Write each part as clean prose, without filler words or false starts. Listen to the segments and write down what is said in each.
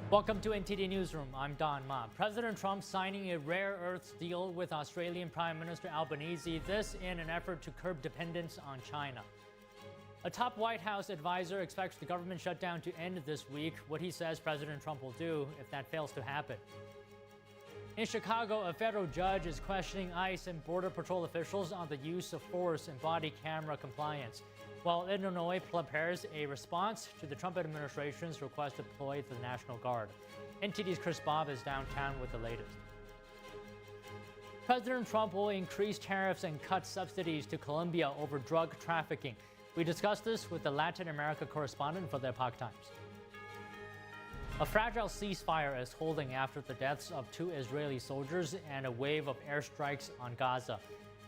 Welcome to NTD Newsroom. I'm Don Ma. President Trump signing a rare earths deal with Australian Prime Minister Albanese, this in an effort to curb dependence on China. A top White House advisor expects the government shutdown to end this week, what he says President Trump will do if that fails to happen. In Chicago, a federal judge is questioning ICE and Border Patrol officials on the use of force and body camera compliance, while Illinois prepares a response to the Trump administration's request to deploy the National Guard. NTD's Chris Bob is downtown with the latest. President Trump will increase tariffs and cut subsidies to Colombia over drug trafficking. We discussed this with the Latin America correspondent for the Epoch Times. A fragile ceasefire is holding after the deaths of 2 Israeli soldiers and a wave of airstrikes on Gaza.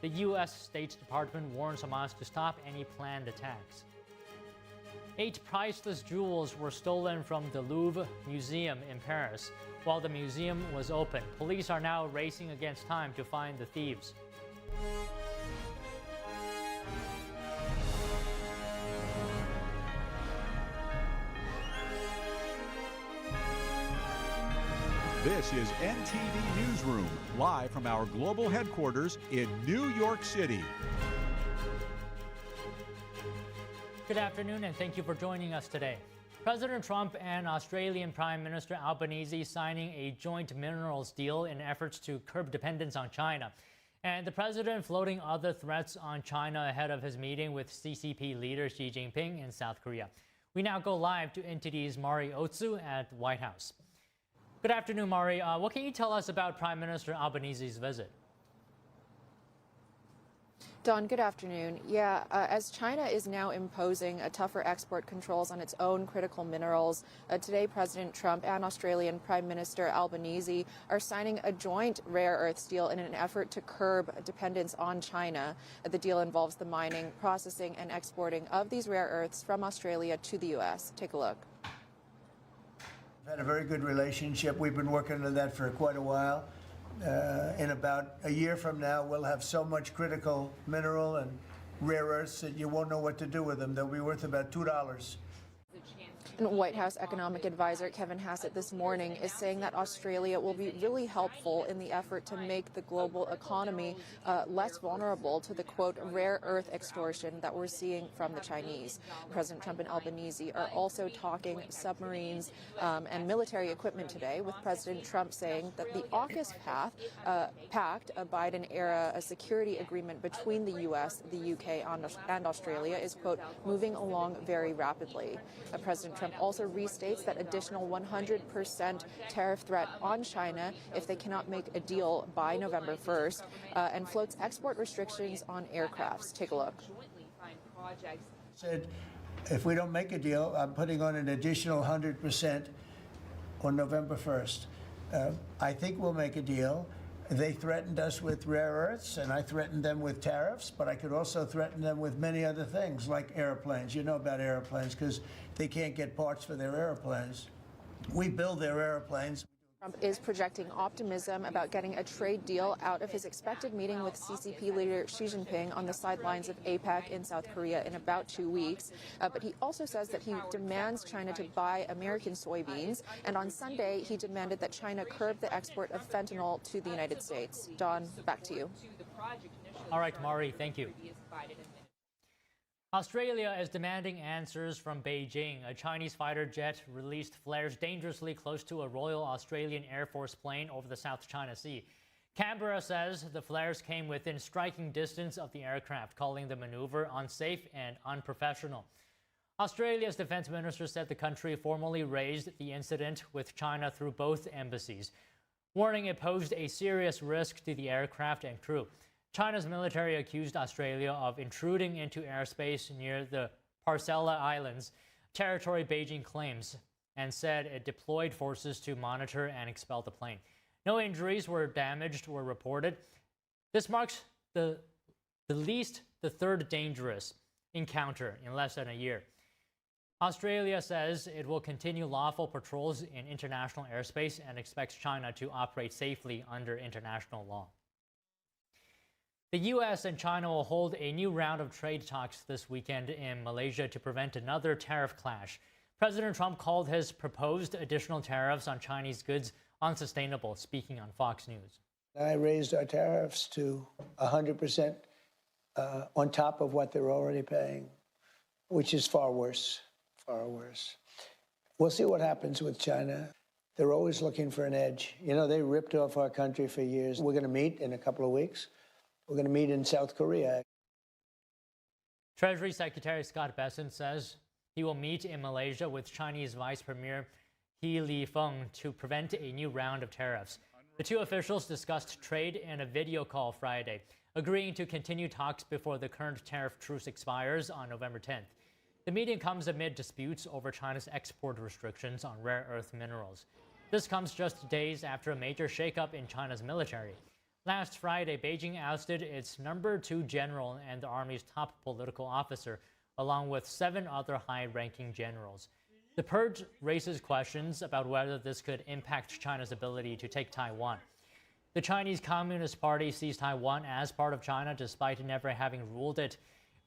The U.S. State Department warns Hamas to stop any planned attacks. 8 priceless jewels were stolen from the Louvre Museum in Paris. While the museum was open, police are now racing against time to find the thieves. This is NTD Newsroom, live from our global headquarters in New York City. Good afternoon, and thank you for joining us today. President Trump and Australian Prime Minister Albanese signing a joint minerals deal in efforts to curb dependence on China. And the president floating other threats on China ahead of his meeting with CCP leader Xi Jinping in South Korea. We now go live to NTD's Mari Otsu at the White House. Good afternoon, Mari. What can you tell us about Prime Minister Albanese's visit? Don, good afternoon. As China is now imposing tougher export controls on its own critical minerals, today President Trump and Australian Prime Minister Albanese are signing a joint rare earths deal in an effort to curb dependence on China. The deal involves the mining, processing, and exporting of these rare earths from Australia to the U.S. Take a look. We've had a very good relationship. We've been working on that for quite a while. In about a year from now, we'll have so much critical mineral and rare earths that you won't know what to do with them. They'll be worth about $2. And White House economic advisor Kevin Hassett this morning is saying that Australia will be really helpful in the effort to make the global economy less vulnerable to the, quote, rare earth extortion that we're seeing from the Chinese. President Trump and Albanese are also talking submarines and military equipment today, with President Trump saying that the AUKUS pact, a Biden-era security agreement between the U.S., the U.K., and Australia, is, quote, moving along very rapidly. President Trump also restates that additional 100% tariff threat on China if they cannot make a deal by November 1st, and floats export restrictions on aircrafts. Take a look. Said, if we don't make a deal, I'm putting on an additional 100% on November 1st. I think we'll make a deal. They threatened us with rare earths, and I threatened them with tariffs, but I could also threaten them with many other things, like airplanes. You know about airplanes, because they can't get parts for their airplanes. We build their airplanes. Trump is projecting optimism about getting a trade deal out of his expected meeting with CCP leader Xi Jinping on the sidelines of APEC in South Korea in about 2 weeks. But he also says that he demands China to buy American soybeans. And on Sunday, he demanded that China curb the export of fentanyl to the United States. Don, back to you. All right, Mari, thank you. Australia is demanding answers from Beijing. A Chinese fighter jet released flares dangerously close to a Royal Australian Air Force plane over the South China Sea. Canberra says the flares came within striking distance of the aircraft, calling the maneuver unsafe and unprofessional. Australia's defense minister said the country formally raised the incident with China through both embassies, warning it posed a serious risk to the aircraft and crew. China's military accused Australia of intruding into airspace near the Parcella Islands, territory Beijing claims, and said it deployed forces to monitor and expel the plane. No injuries were reported. This marks the third dangerous encounter in less than a year. Australia says it will continue lawful patrols in international airspace and expects China to operate safely under international law. The U.S. and China will hold a new round of trade talks this weekend in Malaysia to prevent another tariff clash. President Trump called his proposed additional tariffs on Chinese goods unsustainable, speaking on Fox News. I raised our tariffs to 100% on top of what they're already paying, which is far worse, far worse. We'll see what happens with China. They're always looking for an edge. You know, they ripped off our country for years. We're going to meet in a couple of weeks. We're going to meet in South Korea. Treasury Secretary Scott Bessent says he will meet in Malaysia with Chinese Vice Premier He Lifeng to prevent a new round of tariffs. The two officials discussed trade in a video call Friday, agreeing to continue talks before the current tariff truce expires on November 10th. The meeting comes amid disputes over China's export restrictions on rare earth minerals. This comes just days after a major shakeup in China's military. Last Friday, Beijing ousted its #2 general and the Army's top political officer, along with 7 other high-ranking generals. The purge raises questions about whether this could impact China's ability to take Taiwan. The Chinese Communist Party sees Taiwan as part of China despite never having ruled it.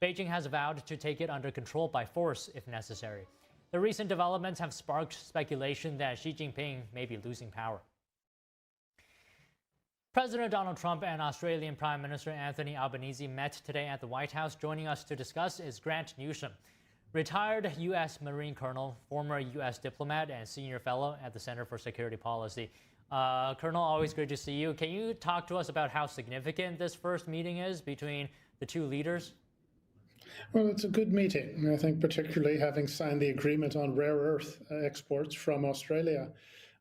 Beijing has vowed to take it under control by force if necessary. The recent developments have sparked speculation that Xi Jinping may be losing power. President Donald Trump and Australian Prime Minister Anthony Albanese met today at the White House. Joining us to discuss is Grant Newsroom, retired U.S. Marine Colonel, former U.S. diplomat, and senior fellow at the Center for Security Policy. Colonel, always good to see you. Can you talk to us about how significant this first meeting is between the two leaders? Well, it's a good meeting. I think particularly having signed the agreement on rare earth exports from Australia.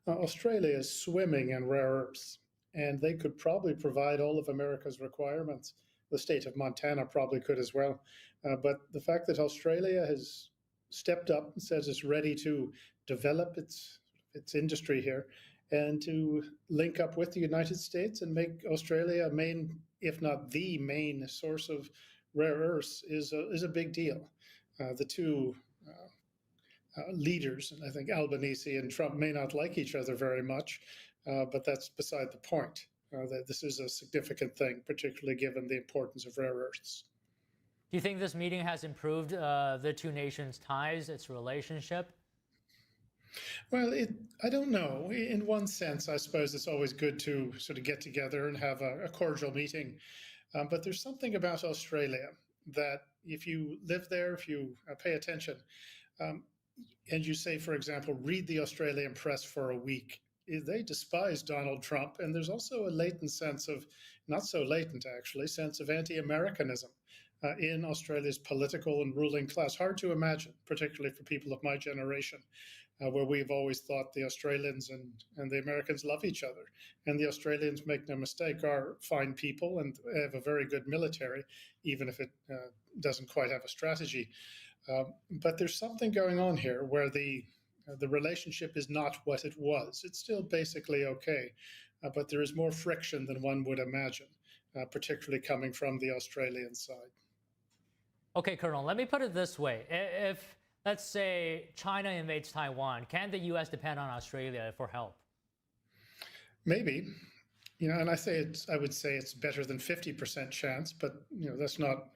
Australia is swimming in rare earths, and they could probably provide all of America's requirements. The state of Montana probably could as well. But the fact that Australia has stepped up and says it's ready to develop its industry here and to link up with the United States and make Australia a main, if not the main source of rare earths is a big deal. The two leaders, and I think Albanese and Trump may not like each other very much, but that's beside the point. That this is a significant thing, particularly given the importance of rare earths. Do you think this meeting has improved the two nations' ties, its relationship? Well, I don't know. In one sense, I suppose it's always good to sort of get together and have a cordial meeting. But there's something about Australia that if you live there, if you pay attention, and you say, for example, read the Australian press for a week, they despise Donald Trump. And there's also a latent sense of, not so latent actually, sense of anti-Americanism in Australia's political and ruling class. Hard to imagine, particularly for people of my generation, where we've always thought the Australians and the Americans love each other. And the Australians, make no mistake, are fine people and have a very good military, even if it doesn't quite have a strategy. But there's something going on here where the relationship is not what it was. It's still basically okay, but there is more friction than one would imagine, particularly coming from the Australian side. Okay, Colonel, let me put it this way. If, let's say, China invades Taiwan, can the U.S. depend on Australia for help? Maybe. And I would say it's better than 50% chance, but that's not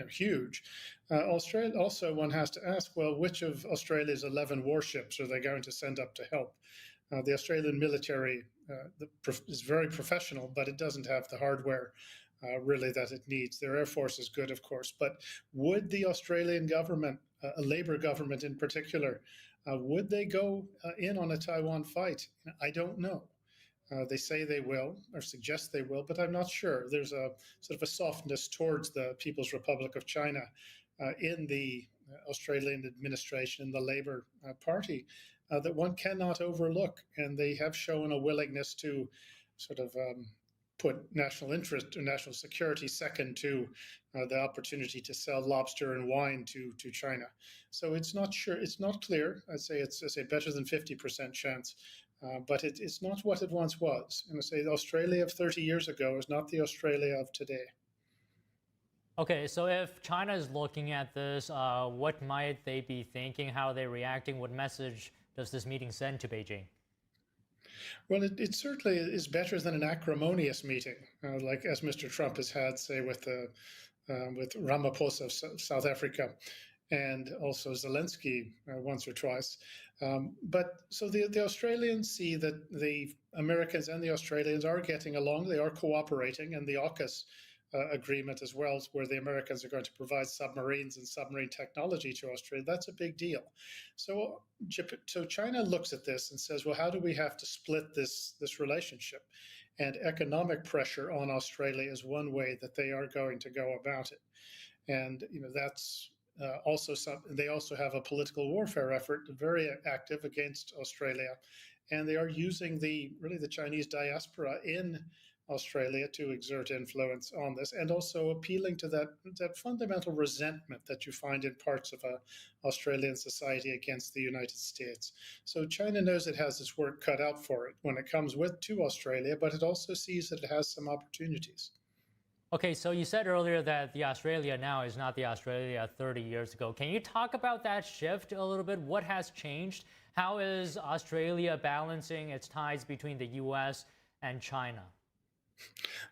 huge. Australia also, one has to ask, well, which of Australia's 11 warships are they going to send up to help? The Australian military is very professional, but it doesn't have the hardware really that it needs. Their air force is good, of course, but would the Australian government, a Labour government in particular, would they go in on a Taiwan fight? I don't know. They say they will, or suggest they will, but I'm not sure. There's a sort of a softness towards the People's Republic of China in the Australian administration, in the Labour Party, that one cannot overlook. And they have shown a willingness to sort of put national interest or national security second to the opportunity to sell lobster and wine to China. So it's not sure, it's not clear. I'd say it's better than 50% chance. But it's not what it once was. And I say the Australia of 30 years ago is not the Australia of today. Okay, so if China is looking at this, what might they be thinking? How are they reacting? What message does this meeting send to Beijing? Well, it certainly is better than an acrimonious meeting, like as Mr. Trump has had, say, with Ramaphosa of South Africa. and also Zelensky once or twice. But so the Australians see that the Americans and the Australians are getting along. They are cooperating, and the AUKUS agreement as well, where the Americans are going to provide submarines and submarine technology to Australia. That's a big deal. So China looks at this and says, well, how do we have to split this relationship? And economic pressure on Australia is one way that they are going to go about it. And that's also they also have a political warfare effort, very active against Australia, and they are using the Chinese diaspora in Australia to exert influence on this, and also appealing to that fundamental resentment that you find in parts of Australian society against the United States. So China knows it has its work cut out for it when it comes to Australia, but it also sees that it has some opportunities. Okay, so you said earlier that the Australia now is not the Australia 30 years ago. Can you talk about that shift a little bit? What has changed? How is Australia balancing its ties between the U.S. and China?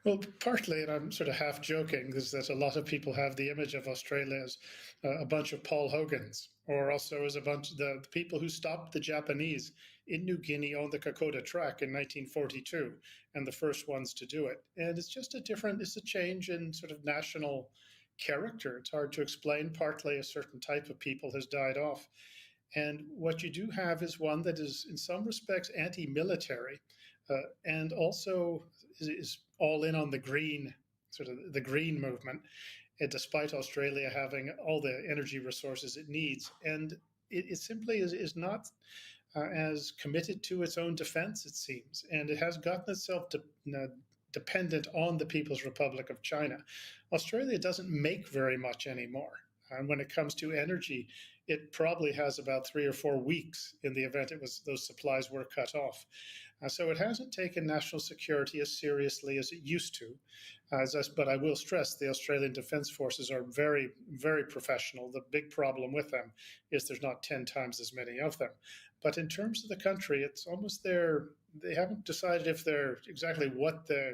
Well, partly, and I'm sort of half joking, is that a lot of people have the image of Australia as a bunch of Paul Hogans, or also as a bunch of the people who stopped the Japanese in New Guinea on the Kokoda Track in 1942, and the first ones to do it. And it's just it's a change in sort of national character. It's hard to explain. Partly a certain type of people has died off. And what you do have is one that is, in some respects, anti-military, and also is all in on the green, sort of the green movement, despite Australia having all the energy resources it needs. And it simply is not as committed to its own defense, it seems. And it has gotten itself dependent on the People's Republic of China. Australia doesn't make very much anymore. And when it comes to energy, it probably has about 3 or 4 weeks in the event those supplies were cut off. So it hasn't taken national security as seriously as it used to. But I will stress the Australian Defence Forces are very, very professional. The big problem with them is there's not 10 times as many of them. But in terms of the country, it's almost they haven't decided if they're exactly what they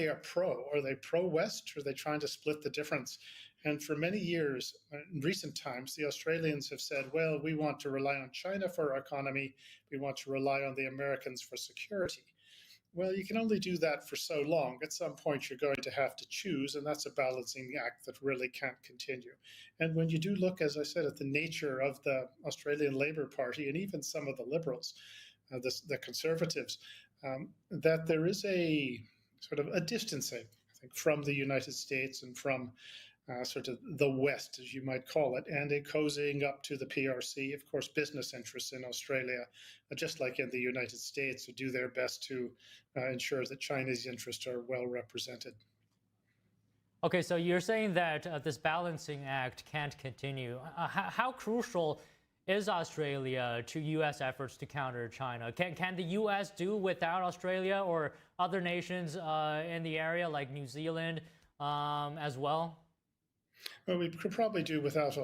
are pro. Are they pro-West, or are they trying to split the difference? And for many years, in recent times, the Australians have said, well, we want to rely on China for our economy. We want to rely on the Americans for security. Well, you can only do that for so long. At some point, you're going to have to choose, and that's a balancing act that really can't continue. And when you do look, as I said, at the nature of the Australian Labor Party and even some of the Liberals, the Conservatives, that there is a sort of a distancing, I think, from the United States and from sort of the West, as you might call it, and a cozying up to the PRC. Of course, business interests in Australia, just like in the United States, who do their best to ensure that China's interests are well represented. Okay, so you're saying that this balancing act can't continue. How crucial is Australia to U.S. efforts to counter China? Can the U.S. do without Australia or other nations in the area like New Zealand as well? Well, we could probably do without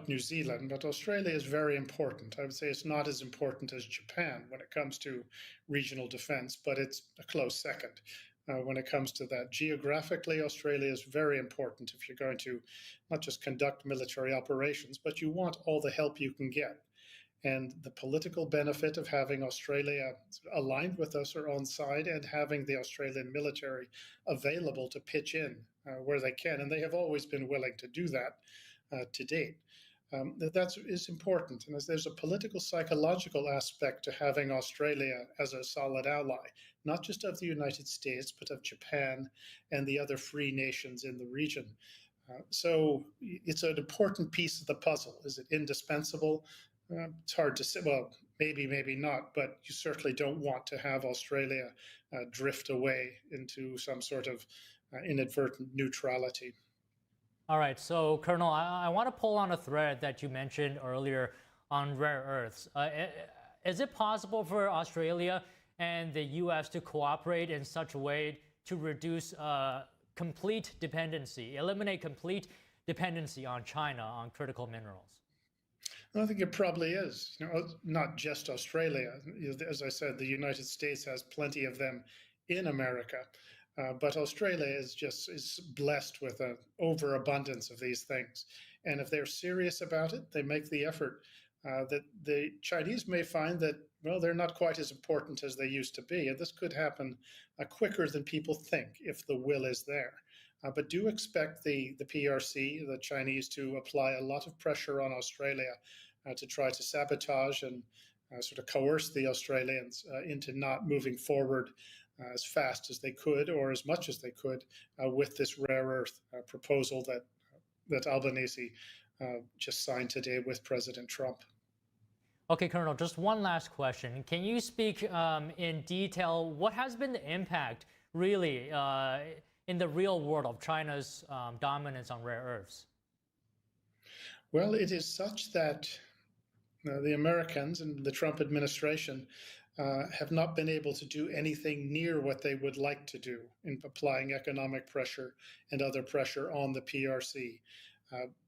New Zealand, but Australia is very important. I would say it's not as important as Japan when it comes to regional defense, but it's a close second when it comes to that. Geographically, Australia is very important if you're going to not just conduct military operations, but you want all the help you can get. And the political benefit of having Australia aligned with us or on side, and having the Australian military available to pitch in where they can, and they have always been willing to do that to date. That is important. And as there's a political, psychological aspect to having Australia as a solid ally, not just of the United States, but of Japan and the other free nations in the region. So it's an important piece of the puzzle. Is it indispensable? It's hard to say. Well, maybe, maybe not, but you certainly don't want to have Australia drift away into some sort of inadvertent neutrality. All right, so Colonel, I want to pull on a thread that you mentioned earlier on rare earths. Is it possible for Australia and the U.S. to cooperate in such a way to reduce complete dependency, eliminate complete dependency on China on critical minerals? I think it probably is. Not just Australia. As I said, the United States has plenty of them in America. But Australia is blessed with an overabundance of these things. And if they're serious about it, they make the effort. That the Chinese may find that, well, they're not quite as important as they used to be. And this could happen quicker than people think if the will is there. But do expect the PRC, the Chinese, to apply a lot of pressure on Australia to try to sabotage and sort of coerce the Australians into not moving forward as fast as they could or as much as they could with this rare earth proposal that Albanese just signed today with President Trump. Okay, Colonel, just one last question. Can you speak in detail what has been the impact, really, in the real world of China's dominance on rare earths? Well, it is such that the Americans and the Trump administration have not been able to do anything near what they would like to do in applying economic pressure and other pressure on the PRC.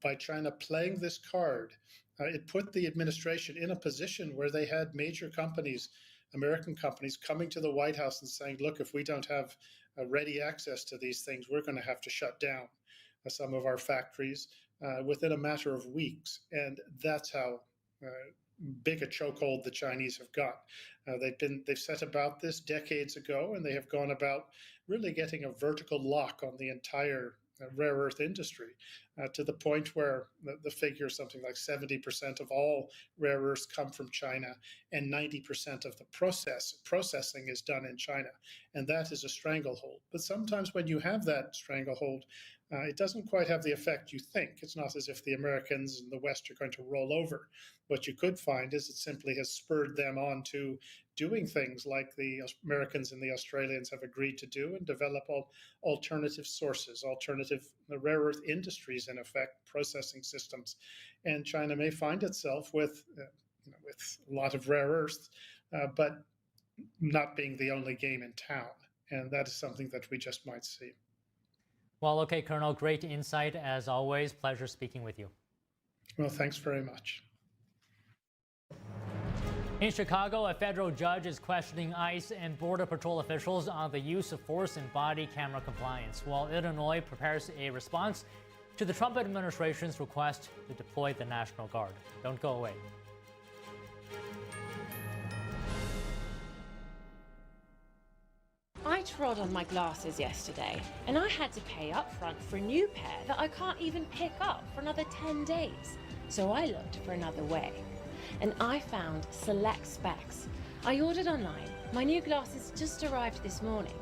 By China playing this card, it put the administration in a position where they had major companies, American companies, coming to the White House and saying, look, if we don't have ready access to these things, we're going to have to shut down some of our factories within a matter of weeks. And that's how big a chokehold the Chinese have got. They've set about this decades ago, and they have gone about really getting a vertical lock on the entire rare earth industry to the point where the figure is something like 70% of all rare earths come from China, and 90% of the processing is done in China. And that is a stranglehold. But sometimes when you have that stranglehold, it doesn't quite have the effect you think. It's not as if the Americans and the West are going to roll over. What you could find is it simply has spurred them on to doing things like the Americans and the Australians have agreed to do and develop alternative sources, alternative rare earth industries, in effect, processing systems. And China may find itself with a lot of rare earths, but not being the only game in town. And that is something that we just might see. Well, okay, Colonel, great insight as always. Pleasure speaking with you. Well, thanks very much. In Chicago, a federal judge is questioning ICE and Border Patrol officials on the use of force in body camera compliance, while Illinois prepares a response to the Trump administration's request to deploy the National Guard. Don't go away. I trod on my glasses yesterday, and I had to pay up front for a new pair that I can't even pick up for another 10 days. So I looked for another way, and I found Select Specs. I ordered online. My new glasses just arrived this morning,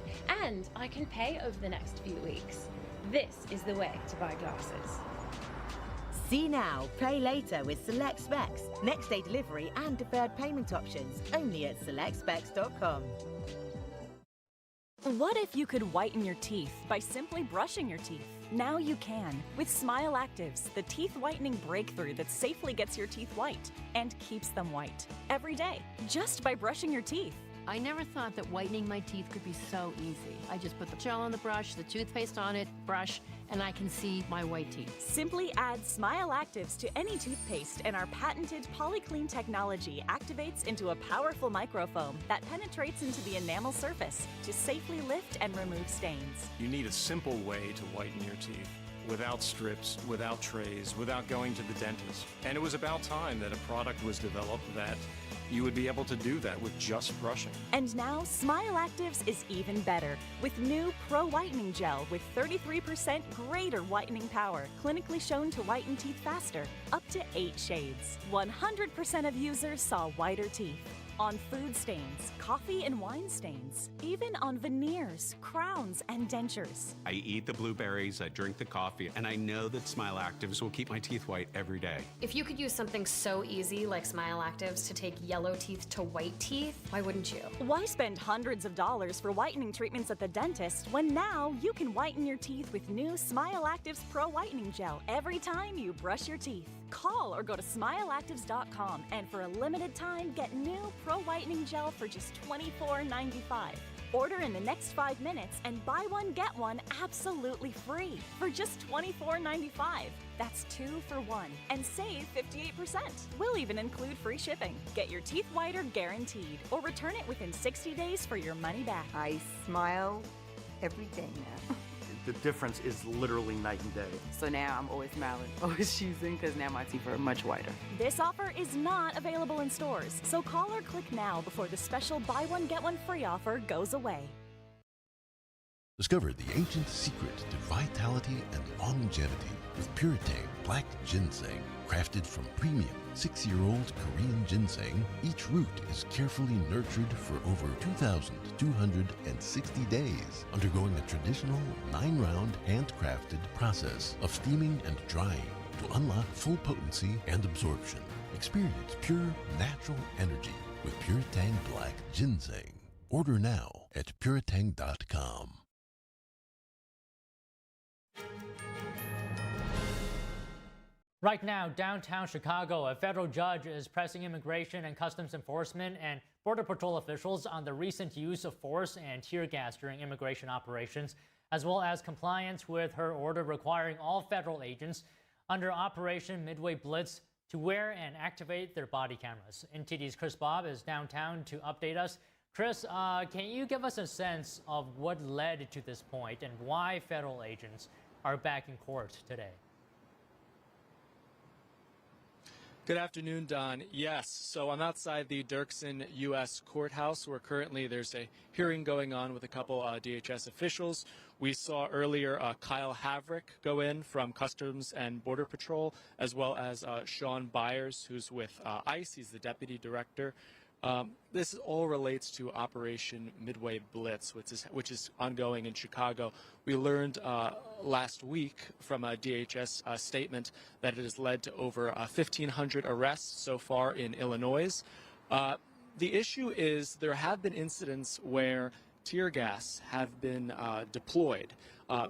and I can pay over the next few weeks. This is the way to buy glasses. See now, pay later with Select Specs. Next day delivery and deferred payment options. Only at selectspecs.com. What if you could whiten your teeth by simply brushing your teeth? Now you can with Smile Actives, the teeth whitening breakthrough that safely gets your teeth white and keeps them white every day, just by brushing your teeth. I never thought that whitening my teeth could be so easy. I just put the gel on the brush, the toothpaste on it, brush, and I can see my white teeth. Simply add Smile Actives to any toothpaste, and our patented PolyClean technology activates into a powerful microfoam that penetrates into the enamel surface to safely lift and remove stains. You need a simple way to whiten your teeth. Without strips, without trays, without going to the dentist. And it was about time that a product was developed that you would be able to do that with just brushing. And now, Smile Actives is even better with new Pro Whitening Gel with 33% greater whitening power, clinically shown to whiten teeth faster, up to 8 shades. 100% of users saw whiter teeth. On food stains, coffee and wine stains, even on veneers, crowns, and dentures. I eat the blueberries, I drink the coffee, and I know that Smile Actives will keep my teeth white every day. If you could use something so easy like Smile Actives to take yellow teeth to white teeth, why wouldn't you? Why spend hundreds of dollars for whitening treatments at the dentist when now you can whiten your teeth with new Smile Actives Pro Whitening Gel every time you brush your teeth? Call or go to smileactives.com and for a limited time get new Pro Whitening Gel for just $24.95. Order in the next 5 minutes and buy one get one absolutely free for just $24.95. That's 2 for 1 and save 58%. We'll even include free shipping. Get your teeth whiter guaranteed or return it within 60 days for your money back. I smile every day now. The difference is literally night and day. So now I'm always smiling, always choosing, because now my teeth are much whiter. This offer is not available in stores, so call or click now before the special buy one get one free offer goes away. Discover the ancient secret to vitality and longevity with Puretane Black Ginseng. Crafted from premium 6-year-old Korean ginseng, each root is carefully nurtured for over 2,260 days, undergoing a traditional 9-round handcrafted process of steaming and drying to unlock full potency and absorption. Experience pure natural energy with Puretane Black Ginseng. Order now at puretane.com. Right now, downtown Chicago, a federal judge is pressing immigration and customs enforcement and Border Patrol officials on the recent use of force and tear gas during immigration operations, as well as compliance with her order requiring all federal agents under Operation Midway Blitz to wear and activate their body cameras. NTD's Chris Bob is downtown to update us. Chris, can you give us a sense of what led to this point and why federal agents are back in court today? Good afternoon, Don. Yes, so I'm outside the Dirksen U.S. Courthouse where currently there's a hearing going on with a couple DHS officials. We saw earlier Kyle Havrick go in from Customs and Border Patrol, as well as Sean Byers, who's with ICE. He's the deputy director. This all relates to Operation Midway Blitz, which is ongoing in Chicago. We learned last week from a DHS statement that it has led to over 1,500 arrests so far in Illinois. The issue is there have been incidents where tear gas have been deployed.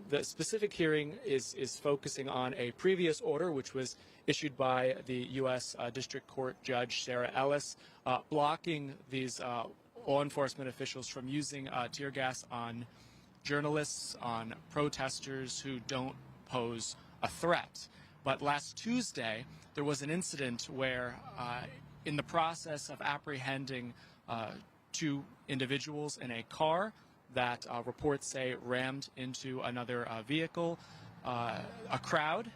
The specific hearing is focusing on a previous order, which was issued by the U.S. District Court Judge Sarah Ellis, blocking these law enforcement officials from using tear gas on journalists, on protesters who don't pose a threat. But last Tuesday, there was an incident where, in the process of apprehending 2 individuals in a car that reports say rammed into another vehicle, a crowd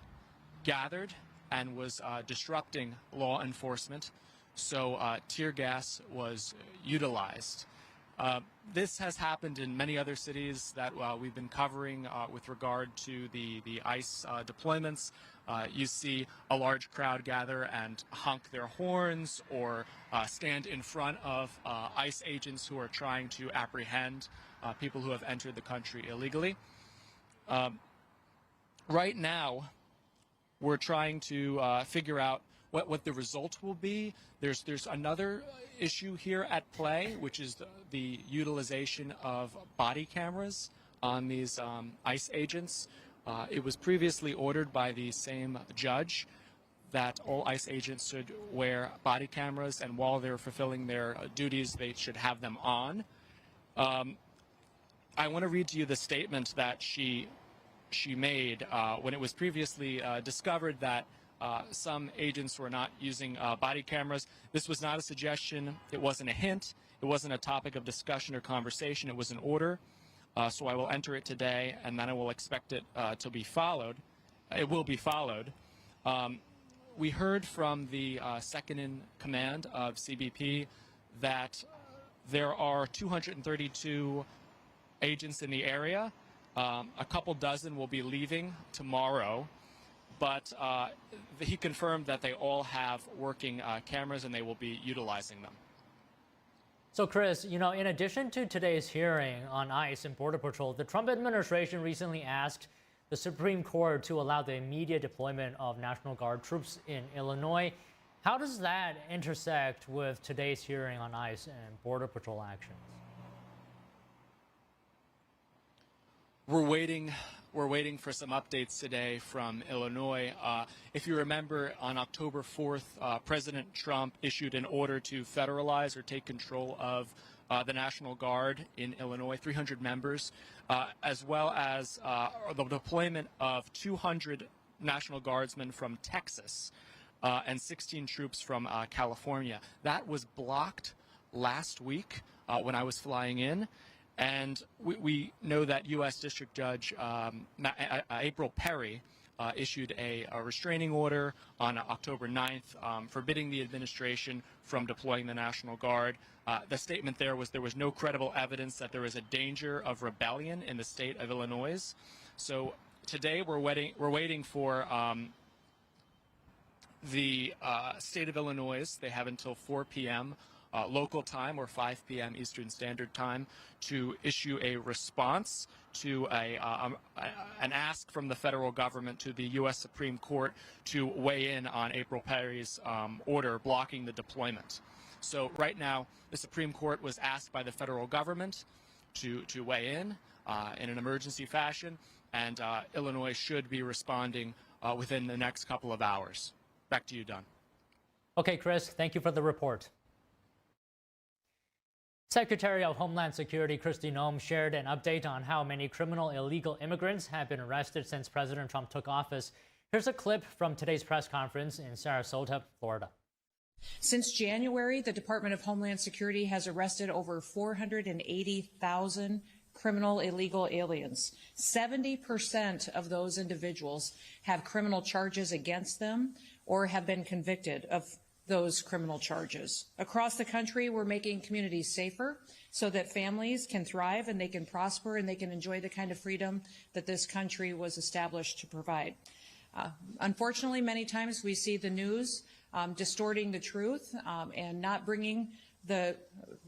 gathered and was disrupting law enforcement, so tear gas was utilized. This has happened in many other cities that we've been covering with regard to the ICE deployments. You see a large crowd gather and honk their horns or stand in front of ICE agents who are trying to apprehend people who have entered the country illegally. Right now, we're trying to figure out what the result will be. There's another issue here at play, which is the utilization of body cameras on these ICE agents. It was previously ordered by the same judge that all ICE agents should wear body cameras, and while they're fulfilling their duties, they should have them on. I want to read to you the statement that she made when it was previously discovered that some agents were not using body cameras. This was not a suggestion. It wasn't a hint. It wasn't a topic of discussion or conversation. It was an order. So I will enter it today, and then I will expect it to be followed. It will be followed. We heard from the second in command of CBP that there are 232 agents in the area. A couple dozen will be leaving tomorrow, but he confirmed that they all have working cameras and they will be utilizing them. So, Chris, in addition to today's hearing on ICE and Border Patrol, the Trump administration recently asked the Supreme Court to allow the immediate deployment of National Guard troops in Illinois. How does that intersect with today's hearing on ICE and Border Patrol actions? We're waiting for some updates today from Illinois. If you remember, on October 4th, President Trump issued an order to federalize or take control of the National Guard in Illinois, 300 members, as well as the deployment of 200 National Guardsmen from Texas and 16 troops from California. That was blocked last week when I was flying in. And we know that U.S. District Judge April Perry issued a restraining order on October 9th forbidding the administration from deploying the National Guard. The statement there was no credible evidence that there is a danger of rebellion in the state of Illinois. So today we're waiting for the state of Illinois. They have until 4 p.m. Local time or 5 p.m. Eastern Standard Time to issue a response to an ask from the federal government to the U.S. Supreme Court to weigh in on April Perry's order blocking the deployment. So right now, the Supreme Court was asked by the federal government to weigh in an emergency fashion, and Illinois should be responding within the next couple of hours. Back to you, Don. Okay, Chris, thank you for the report. Secretary of Homeland Security Kristi Noem shared an update on how many criminal illegal immigrants have been arrested since President Trump took office. Here's a clip from today's press conference in Sarasota, Florida. Since January, the Department of Homeland Security has arrested over 480,000 criminal illegal aliens. 70% of those individuals have criminal charges against them or have been convicted of those criminal charges. Across the country, we're making communities safer so that families can thrive and they can prosper and they can enjoy the kind of freedom that this country was established to provide. Unfortunately, many times we see the news distorting the truth and not bringing the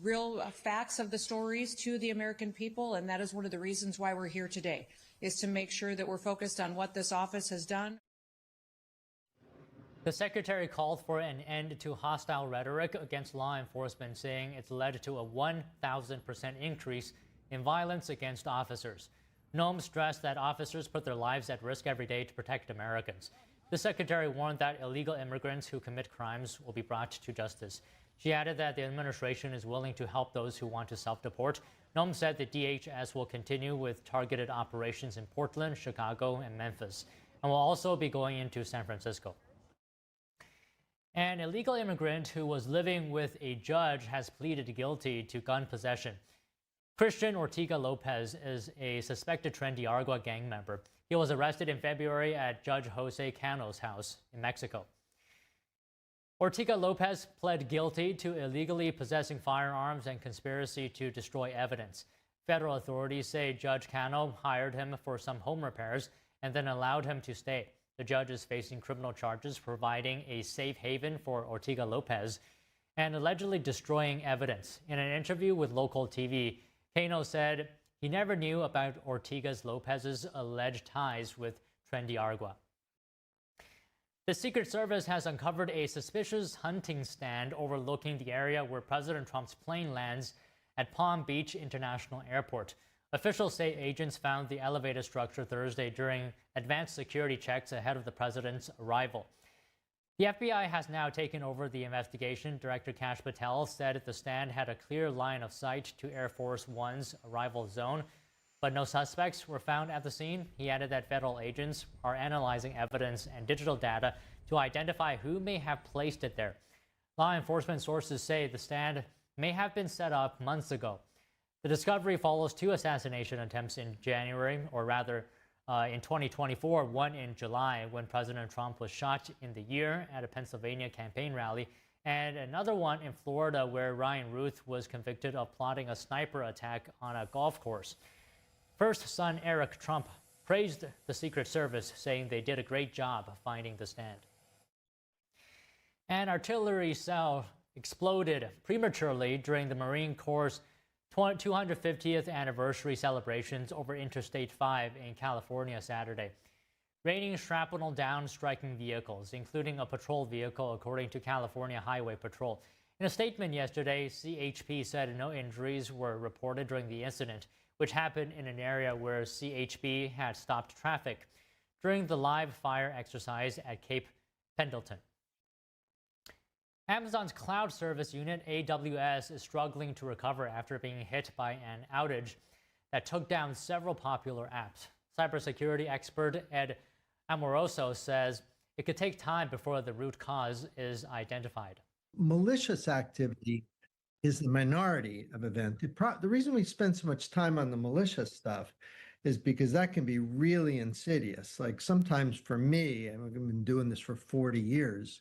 real facts of the stories to the American people, and that is one of the reasons why we're here today, is to make sure that we're focused on what this office has done. The secretary called for an end to hostile rhetoric against law enforcement, saying it's led to a 1,000% increase in violence against officers. Noem stressed that officers put their lives at risk every day to protect Americans. The secretary warned that illegal immigrants who commit crimes will be brought to justice. She added that the administration is willing to help those who want to self-deport. Noem said the DHS will continue with targeted operations in Portland, Chicago, and Memphis, and will also be going into San Francisco. An illegal immigrant who was living with a judge has pleaded guilty to gun possession. Christian Ortega Lopez is a suspected Trendy Argua gang member. He was arrested in February at Judge Jose Cano's house in Mexico. Ortega Lopez pled guilty to illegally possessing firearms and conspiracy to destroy evidence. Federal authorities say Judge Cano hired him for some home repairs and then allowed him to stay. The judge is facing criminal charges providing a safe haven for Ortega Lopez and allegedly destroying evidence. In an interview with local TV, Cano said he never knew about Ortega Lopez's alleged ties with Trendy Argua. The Secret Service has uncovered a suspicious hunting stand overlooking the area where President Trump's plane lands at Palm Beach International Airport. Officials say agents found the elevated structure Thursday during advanced security checks ahead of the president's arrival. The FBI has now taken over the investigation. Director Kash Patel said the stand had a clear line of sight to Air Force One's arrival zone, but no suspects were found at the scene. He added that federal agents are analyzing evidence and digital data to identify who may have placed it there. Law enforcement sources say the stand may have been set up months ago. The discovery follows two assassination attempts in January, or rather in 2024, one in July when President Trump was shot in the ear at a Pennsylvania campaign rally, and another one in Florida where Ryan Ruth was convicted of plotting a sniper attack on a golf course. First son Eric Trump praised the Secret Service, saying they did a great job finding the stand. An artillery cell exploded prematurely during the Marine Corps' 250th anniversary celebrations over Interstate 5 in California Saturday, raining shrapnel down striking vehicles, including a patrol vehicle, according to California Highway Patrol. In a statement yesterday, CHP said no injuries were reported during the incident, which happened in an area where CHP had stopped traffic during the live fire exercise at Cape Pendleton. Amazon's cloud service unit, AWS, is struggling to recover after being hit by an outage that took down several popular apps. Cybersecurity expert Ed Amoroso says it could take time before the root cause is identified. Malicious activity is the minority of event. The reason we spend so much time on the malicious stuff is because that can be really insidious. Like sometimes for me, and I've been doing this for 40 years,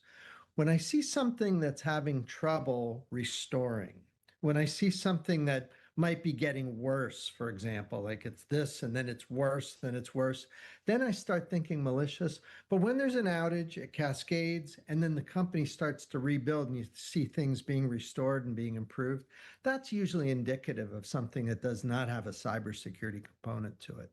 when I see something that's having trouble restoring, when I see something that might be getting worse, for example, like it's this and then it's worse, then it's worse, then I start thinking malicious. But when there's an outage, it cascades, and then the company starts to rebuild and you see things being restored and being improved, that's usually indicative of something that does not have a cybersecurity component to it.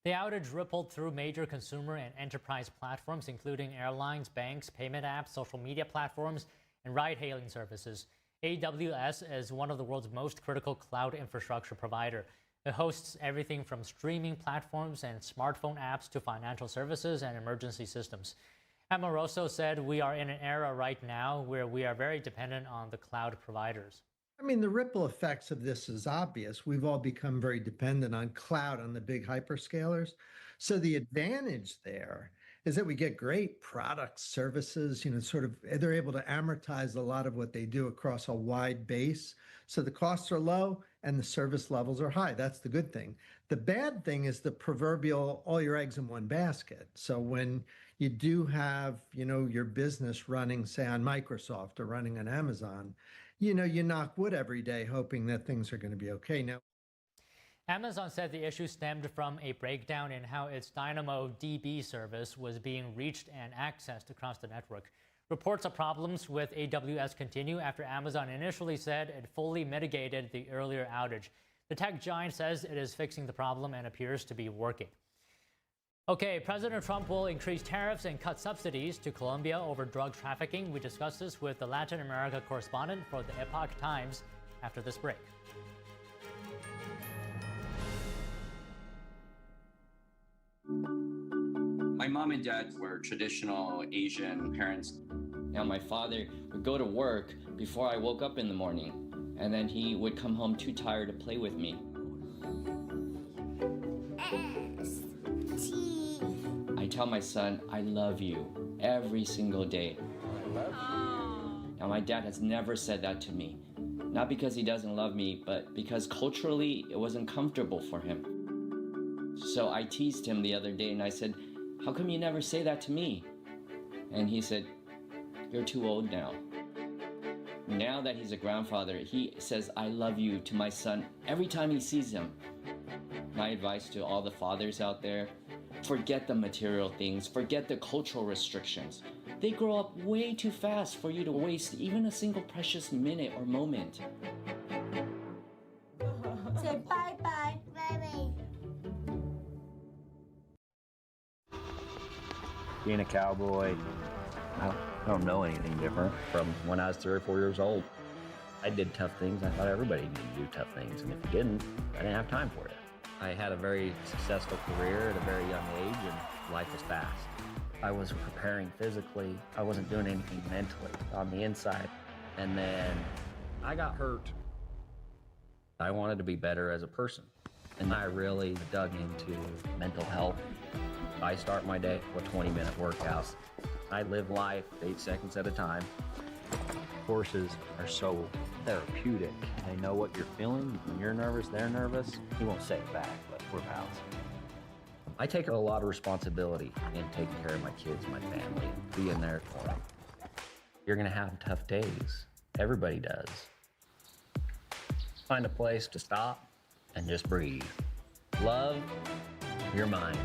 The outage rippled through major consumer and enterprise platforms, including airlines, banks, payment apps, social media platforms, and ride-hailing services. AWS is one of the world's most critical cloud infrastructure provider. It hosts everything from streaming platforms and smartphone apps to financial services and emergency systems. Amoroso said, "We are in an era right now where we are very dependent on the cloud providers." I mean, the ripple effects of this is obvious. We've all become very dependent on cloud, on the big hyperscalers. So the advantage there is that we get great products, services, they're able to amortize a lot of what they do across a wide base. So the costs are low and the service levels are high. That's the good thing. The bad thing is the proverbial all your eggs in one basket. So when you do have, your business running, say, on Microsoft or running on Amazon, you knock wood every day hoping that things are going to be okay. Now, Amazon said the issue stemmed from a breakdown in how its DynamoDB service was being reached and accessed across the network. Reports of problems with AWS continue after Amazon initially said it fully mitigated the earlier outage. The tech giant says it is fixing the problem and appears to be working. Okay, President Trump will increase tariffs and cut subsidies to Colombia over drug trafficking. We discuss this with the Latin America correspondent for the Epoch Times after this break. My mom and dad were traditional Asian parents. Now my father would go to work before I woke up in the morning, and then he would come home too tired to play with me. I tell my son, I love you every single day. Now my dad has never said that to me. Not because he doesn't love me, but because culturally it wasn't comfortable for him. So I teased him the other day and I said, how come you never say that to me? And he said, you're too old now. Now that he's a grandfather, he says, I love you to my son every time he sees him. My advice to all the fathers out there, forget the material things, forget the cultural restrictions. They grow up way too fast for you to waste even a single precious minute or moment. Say bye-bye. Bye-bye. Being a cowboy, I don't know anything different from when I was 3 or 4 years old. I did tough things. I thought everybody needed to do tough things, and if you didn't, I didn't have time for it. I had a very successful career at a very young age, and life was fast. I was preparing physically. I wasn't doing anything mentally on the inside. And then I got hurt. I wanted to be better as a person, and I really dug into mental health. I start my day with 20-minute workouts. I live life 8 seconds at a time. Horses are so therapeutic. They know what you're feeling. When you're nervous, they're nervous. You won't say it back, but we're pals. I take a lot of responsibility in taking care of my kids, my family, and being there for them. You're gonna have tough days. Everybody does. Find a place to stop and just breathe. Love your mind.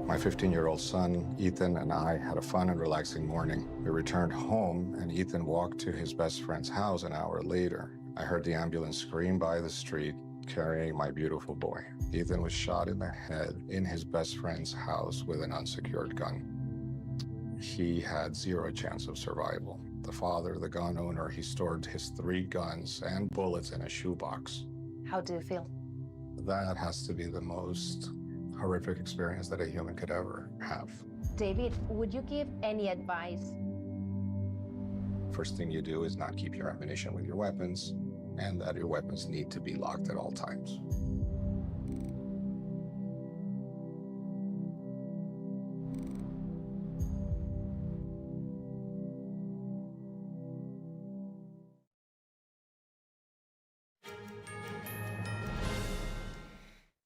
My 15-year-old son, Ethan, and I had a fun and relaxing morning. We returned home, and Ethan walked to his best friend's house an hour later. I heard the ambulance scream by the street, carrying my beautiful boy. Ethan was shot in the head in his best friend's house with an unsecured gun. He had 0 chance of survival. The father, the gun owner, he stored his 3 guns and bullets in a shoebox. How do you feel? That has to be the most horrific experience that a human could ever have. David, would you give any advice? First thing you do is not keep your ammunition with your weapons, and that your weapons need to be locked at all times.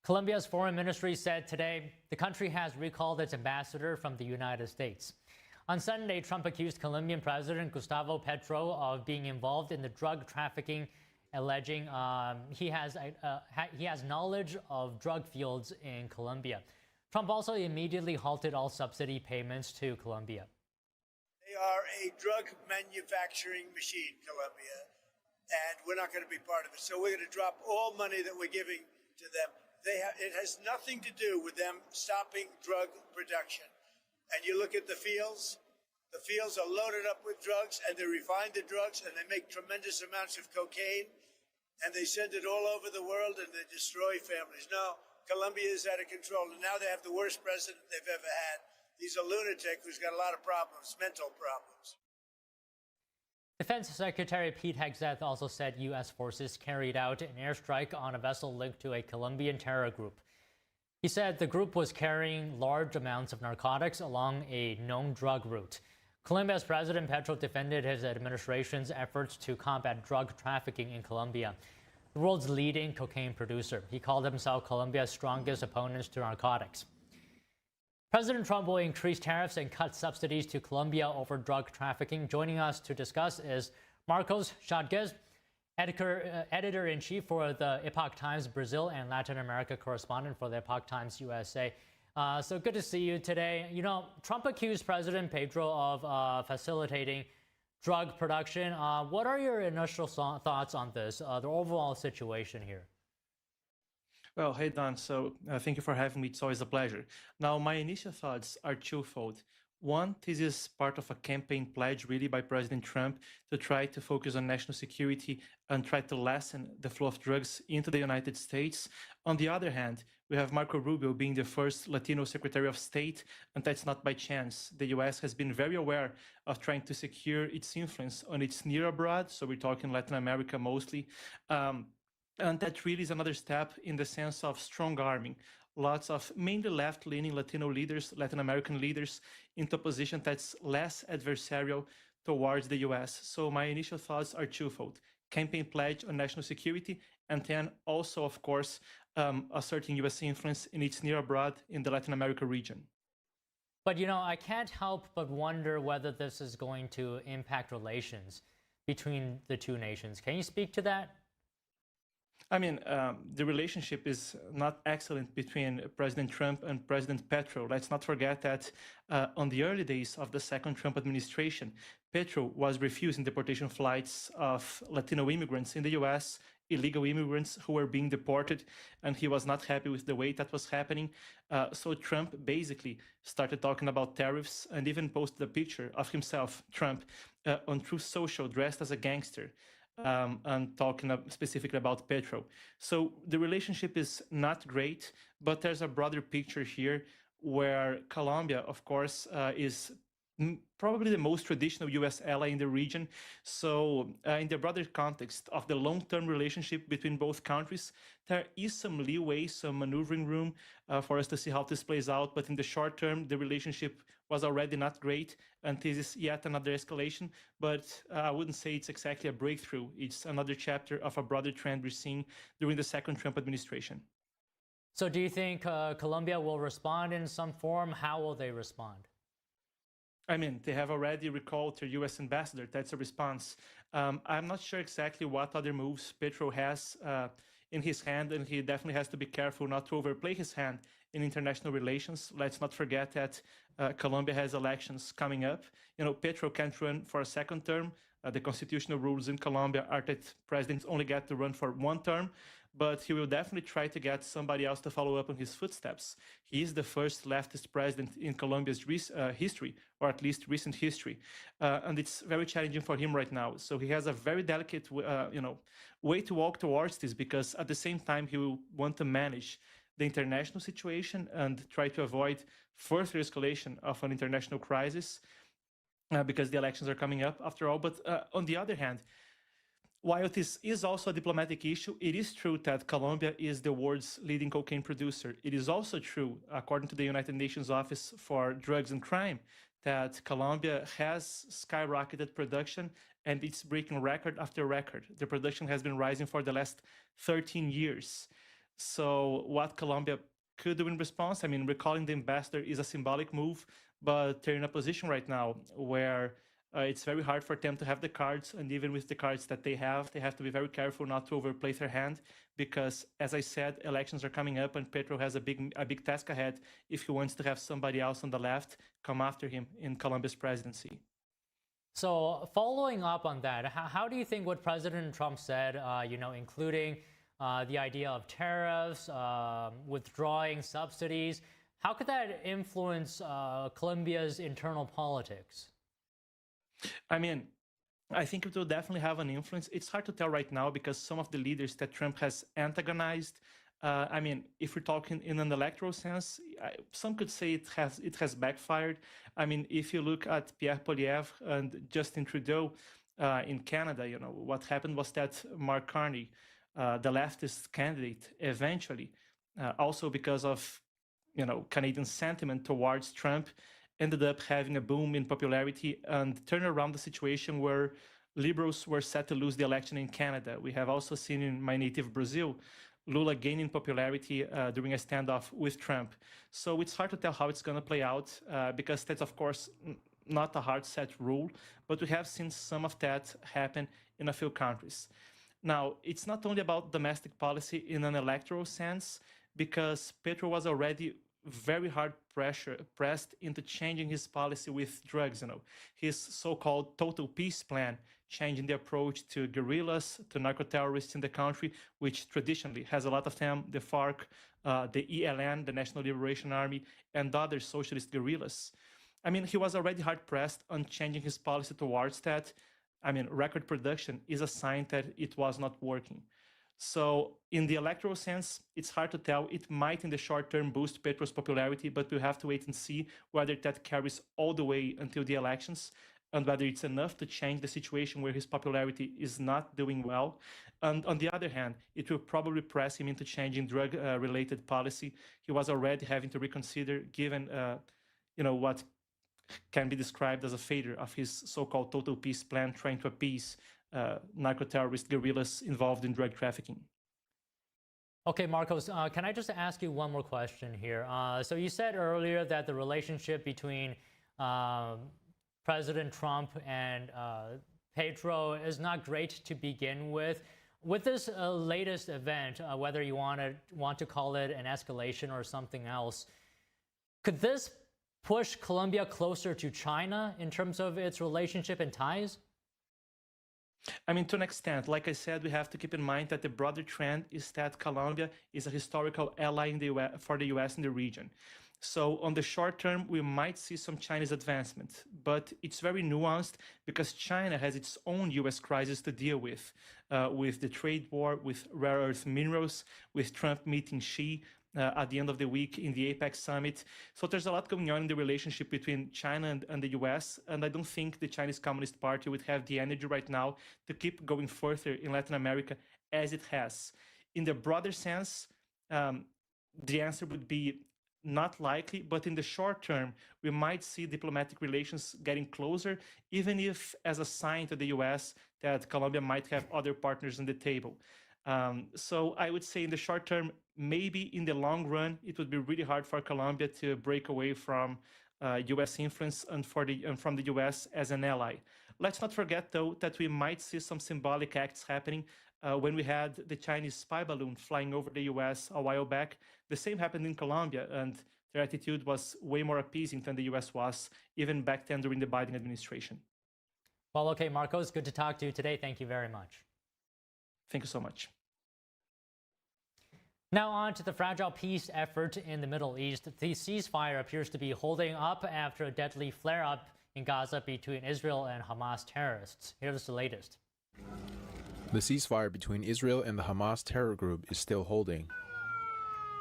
Colombia's foreign ministry said today the country has recalled its ambassador from the United States. On Sunday, Trump accused Colombian President Gustavo Petro of being involved in the drug trafficking, alleging he has knowledge of drug fields in Colombia. Trump also immediately halted all subsidy payments to Colombia. They are a drug manufacturing machine, Colombia, and we're not going to be part of it. So we're going to drop all money that we're giving to them. It has nothing to do with them stopping drug production. And you look at the fields are loaded up with drugs, and they refine the drugs, and they make tremendous amounts of cocaine, and they send it all over the world, and they destroy families. No, Colombia is out of control, and now they have the worst president they've ever had. He's a lunatic who's got a lot of problems, mental problems. Defense Secretary Pete Hegseth also said U.S. forces carried out an airstrike on a vessel linked to a Colombian terror group. He said the group was carrying large amounts of narcotics along a known drug route. Colombia's President Petro defended his administration's efforts to combat drug trafficking in Colombia, the world's leading cocaine producer. He called himself Colombia's strongest opponent to narcotics. President Trump will increase tariffs and cut subsidies to Colombia over drug trafficking. Joining us to discuss is Marcos Chadguez, editor-in-chief for the Epoch Times Brazil and Latin America correspondent for the Epoch Times USA. So good to see you today. You know, Trump accused President Petro of facilitating drug production. What are your initial thoughts on this, the overall situation here? Well, hey, Don. So thank you for having me. It's always a pleasure. Now, my initial thoughts are twofold. One, this is part of a campaign pledge really by President Trump to try to focus on national security and try to lessen the flow of drugs into the United States. On the other hand, we have Marco Rubio being the first Latino Secretary of State, and that's not by chance. The US has been very aware of trying to secure its influence on its near abroad, so we're talking Latin America mostly. And that really is another step in the sense of strong arming lots of mainly left-leaning Latino leaders, Latin American leaders, into a position that's less adversarial towards the US. So my initial thoughts are twofold: campaign pledge on national security, and then also, of course, asserting US influence in its near abroad in the Latin America region. But, you know, I can't help but wonder whether this is going to impact relations between the two nations. Can you speak to that? I mean, the relationship is not excellent between President Trump and President Petro. Let's not forget that on the early days of the second Trump administration, Petro was refusing deportation flights of Latino immigrants in the US, illegal immigrants who were being deported, and he was not happy with the way that was happening. So Trump basically started talking about tariffs and even posted a picture of himself, Trump, on Truth Social dressed as a gangster. And talking specifically about Petro. So the relationship is not great, but there's a broader picture here where Colombia, of course, is probably the most traditional US ally in the region. So in the broader context of the long-term relationship between both countries, there is some leeway, some maneuvering room for us to see how this plays out. But in the short term, the relationship was already not great, and this is yet another escalation. But I wouldn't say it's exactly a breakthrough. It's another chapter of a broader trend we're seeing during the second Trump administration. So do you think Colombia will respond in some form? How will they respond? I mean, they have already recalled their U.S. ambassador. That's a response. I'm not sure exactly what other moves Petro has in his hand, and he definitely has to be careful not to overplay his hand in international relations. Let's not forget that Colombia has elections coming up. You know, Petro can't run for a second term. The constitutional rules in Colombia are that presidents only get to run for one term, but he will definitely try to get somebody else to follow up on his footsteps. He is the first leftist president in Colombia's history, or at least recent history, and it's very challenging for him right now. So he has a very delicate, way to walk towards this, because at the same time he will want to manage the international situation and try to avoid further escalation of an international crisis, because the elections are coming up after all. But on the other hand, while this is also a diplomatic issue, it is true that Colombia is the world's leading cocaine producer. It is also true, according to the United Nations Office for Drugs and Crime, that Colombia has skyrocketed production and it's breaking record after record. The production has been rising for the last 13 years. So what Colombia could do in response, I mean, recalling the ambassador is a symbolic move, but they're in a position right now where it's very hard for them to have the cards, and even with the cards that they have to be very careful not to overplay their hand, because, as I said, elections are coming up, and Petro has a big task ahead if he wants to have somebody else on the left come after him in Colombia's presidency. So following up on that, how do you think what President Trump said, including the idea of tariffs, withdrawing subsidies, how could that influence Colombia's internal politics? I mean, I think it will definitely have an influence. It's hard to tell right now because some of the leaders that Trump has antagonized, I mean, if we're talking in an electoral sense, some could say it has backfired. I mean, if you look at Pierre Poilievre and Justin Trudeau in Canada, what happened was that Mark Carney, the leftist candidate, eventually, also because of, Canadian sentiment towards Trump, ended up having a boom in popularity and turned around the situation where liberals were set to lose the election in Canada. We have also seen in my native Brazil, Lula gaining popularity during a standoff with Trump. So it's hard to tell how it's going to play out because that's, of course, not a hard set rule, but we have seen some of that happen in a few countries. Now, it's not only about domestic policy in an electoral sense, because Petro was already very hard pressed into changing his policy with drugs, his so-called total peace plan, changing the approach to guerrillas, to narco-terrorists in the country, which traditionally has a lot of them, the FARC, the ELN, the National Liberation Army, and other socialist guerrillas. I mean, he was already hard pressed on changing his policy towards that. I mean, record production is a sign that it was not working. So in the electoral sense, it's hard to tell. It might in the short term boost Petro's popularity, but we'll have to wait and see whether that carries all the way until the elections and whether it's enough to change the situation where his popularity is not doing well. And on the other hand, it will probably press him into changing drug-related policy. He was already having to reconsider given, what can be described as a failure of his so-called total peace plan, trying to appease narco-terrorist guerrillas involved in drug trafficking. Okay, Marcos, can I just ask you one more question here? So you said earlier that the relationship between President Trump and Petro is not great to begin with. With this latest event, whether you want to call it an escalation or something else, could this push Colombia closer to China in terms of its relationship and ties? I mean, to an extent, like I said, we have to keep in mind that the broader trend is that Colombia is a historical ally for the US in the region. So on the short term, we might see some Chinese advancement, but it's very nuanced because China has its own US crisis to deal with the trade war, with rare earth minerals, with Trump meeting Xi at the end of the week in the APEC summit. So there's a lot going on in the relationship between China and the US, and I don't think the Chinese Communist Party would have the energy right now to keep going further in Latin America as it has. In the broader sense, the answer would be not likely, but in the short term, we might see diplomatic relations getting closer, even if as a sign to the US that Colombia might have other partners on the table. So I would say in the short term, maybe in the long run, it would be really hard for Colombia to break away from US influence and from the US as an ally. Let's not forget, though, that we might see some symbolic acts happening. When we had the Chinese spy balloon flying over the US a while back, the same happened in Colombia, and their attitude was way more appeasing than the US was, even back then during the Biden administration. Well, okay, Marcos, good to talk to you today. Thank you very much. Thank you so much. Now on to the fragile peace effort in the Middle East. The ceasefire appears to be holding up after a deadly flare-up in Gaza between Israel and Hamas terrorists. Here's the latest. The ceasefire between Israel and the Hamas terror group is still holding.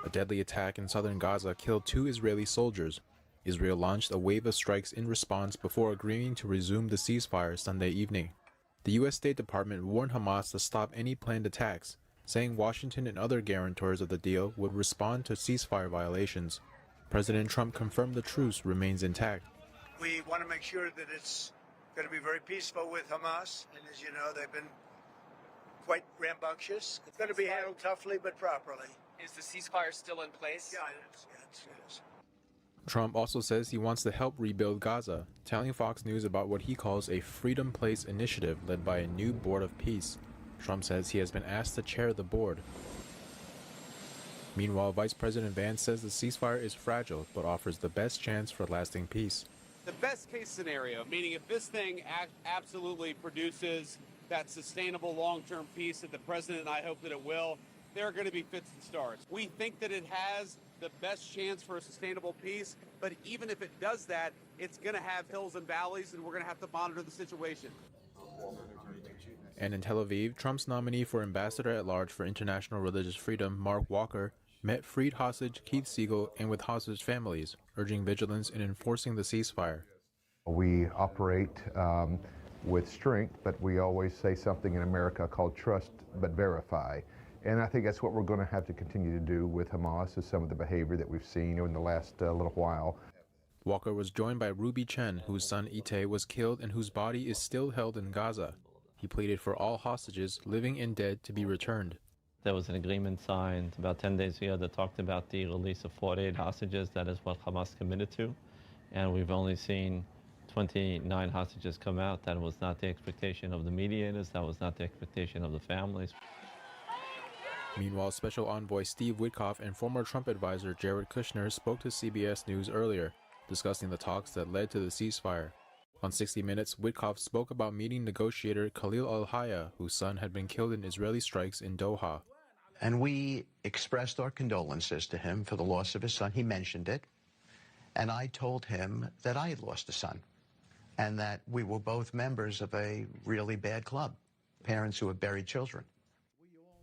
A deadly attack in southern Gaza killed 2 Israeli soldiers. Israel launched a wave of strikes in response before agreeing to resume the ceasefire Sunday evening. The U.S. State Department warned Hamas to stop any planned attacks, saying Washington and other guarantors of the deal would respond to ceasefire violations. President Trump confirmed the truce remains intact. We want to make sure that it's going to be very peaceful with Hamas, and as you know, they've been quite rambunctious. It's going to be handled toughly but properly. Is the ceasefire still in place? Yeah, it's. Trump also says he wants to help rebuild Gaza, telling Fox News about what he calls a Freedom Place initiative led by a new board of peace. Trump says he has been asked to chair the board. Meanwhile, Vice President Vance says the ceasefire is fragile but offers the best chance for lasting peace. The best case scenario, meaning if this thing absolutely produces that sustainable long-term peace that the president and I hope that it will, there are going to be fits and starts. We think that it has the best chance for a sustainable peace, but even if it does that, it's going to have hills and valleys, and we're going to have to monitor the situation. And in Tel Aviv, Trump's nominee for Ambassador-at-Large for International Religious Freedom, Mark Walker, met freed hostage Keith Siegel and with hostage families, urging vigilance in enforcing the ceasefire. We operate with strength, but we always say something in America called trust but verify. And I think that's what we're going to have to continue to do with Hamas, is some of the behavior that we've seen in the last little while. Walker was joined by Ruby Chen, whose son Ite was killed and whose body is still held in Gaza. He pleaded for all hostages, living and dead, to be returned. There was an agreement signed about 10 days ago that talked about the release of 48 hostages. That is what Hamas committed to. And we've only seen 29 hostages come out. That was not the expectation of the mediators. That was not the expectation of the families. Meanwhile, Special Envoy Steve Witkoff and former Trump advisor Jared Kushner spoke to CBS News earlier, discussing the talks that led to the ceasefire. On 60 Minutes, Witkoff spoke about meeting negotiator Khalil al-Hayya, whose son had been killed in Israeli strikes in Doha. And we expressed our condolences to him for the loss of his son. He mentioned it. And I told him that I had lost a son and that we were both members of a really bad club, parents who have buried children.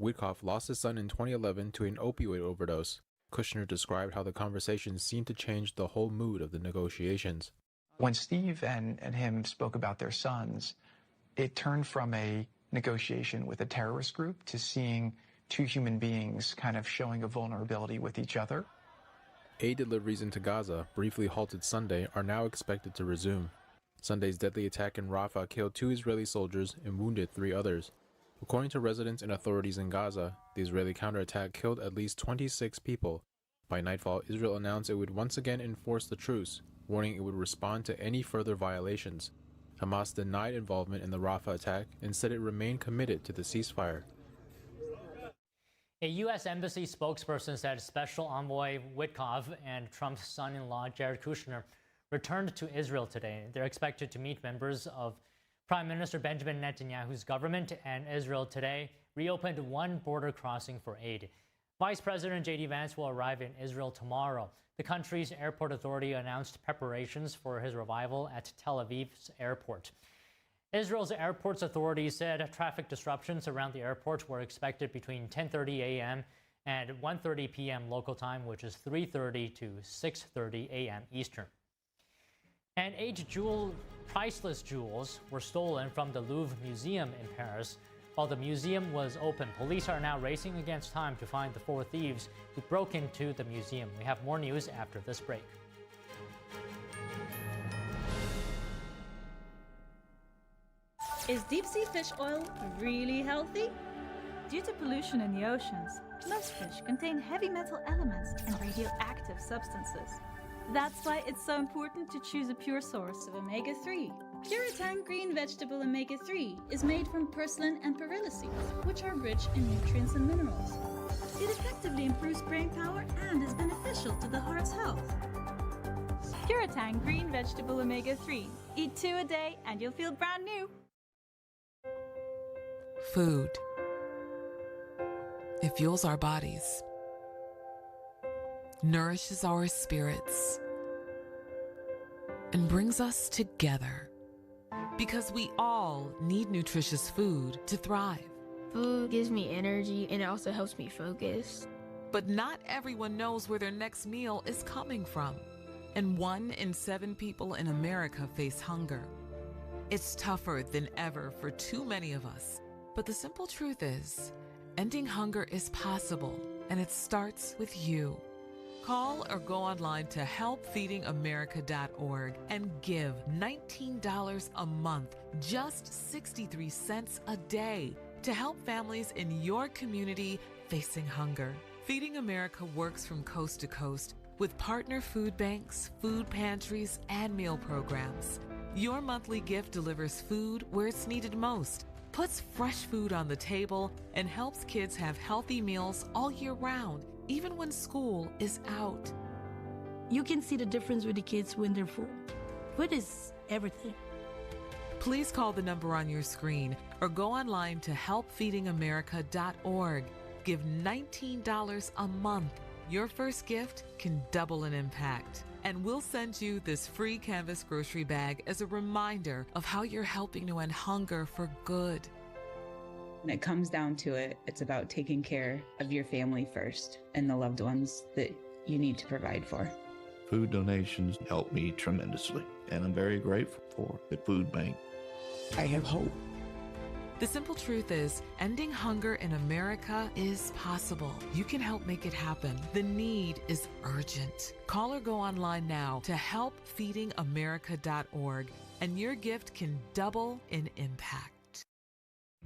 Witkoff lost his son in 2011 to an opioid overdose. Kushner described how the conversations seemed to change the whole mood of the negotiations. When Steve and him spoke about their sons, it turned from a negotiation with a terrorist group to seeing two human beings kind of showing a vulnerability with each other. Aid deliveries into Gaza, briefly halted Sunday, are now expected to resume. Sunday's deadly attack in Rafah killed 2 Israeli soldiers and wounded 3 others. According to residents and authorities in Gaza, the Israeli counterattack killed at least 26 people. By nightfall, Israel announced it would once again enforce the truce, warning it would respond to any further violations. Hamas denied involvement in the Rafah attack and said it remained committed to the ceasefire. A U.S. Embassy spokesperson said Special Envoy Witkoff and Trump's son-in-law Jared Kushner returned to Israel today. They're expected to meet members of Prime Minister Benjamin Netanyahu's government, and Israel today reopened one border crossing for aid. Vice President J.D. Vance will arrive in Israel tomorrow. The country's airport authority announced preparations for his arrival at Tel Aviv's airport. Israel's airports authority said traffic disruptions around the airport were expected between 10:30 a.m. and 1:30 p.m. local time, which is 3:30 to 6:30 a.m. Eastern. And 8 priceless jewels were stolen from the Louvre Museum in Paris. While the museum was open, police are now racing against time to find the 4 thieves who broke into the museum. We have more news after this break. Is deep-sea fish oil really healthy? Due to pollution in the oceans, most fish contain heavy metal elements and radioactive substances. That's why it's so important to choose a pure source of omega-3. Puritan green vegetable omega-3 is made from purslane and perilla seeds, which are rich in nutrients and minerals. It effectively improves brain power and is beneficial to the heart's health. Puritan green vegetable omega-3. Eat 2 a day and you'll feel brand new. Food. It fuels our bodies, nourishes our spirits, and brings us together. Because we all need nutritious food to thrive. Food gives me energy and it also helps me focus. But not everyone knows where their next meal is coming from. And 1 in 7 people in America face hunger. It's tougher than ever for too many of us. But the simple truth is, ending hunger is possible, and it starts with you. Call or go online to helpfeedingamerica.org and give $19 a month, just 63 cents a day, to help families in your community facing hunger. Feeding America works from coast to coast with partner food banks, food pantries, and meal programs. Your monthly gift delivers food where it's needed most, puts fresh food on the table, and helps kids have healthy meals all year round, even when school is out. You can see the difference with the kids when they're full. Food is everything. Please call the number on your screen or go online to helpfeedingamerica.org. Give $19 a month. Your first gift can double in impact. And we'll send you this free canvas grocery bag as a reminder of how you're helping to end hunger for good. When it comes down to it, it's about taking care of your family first and the loved ones that you need to provide for. Food donations help me tremendously, and I'm very grateful for the food bank. I have hope. The simple truth is, ending hunger in America is possible. You can help make it happen. The need is urgent. Call or go online now to helpfeedingamerica.org, and your gift can double in impact.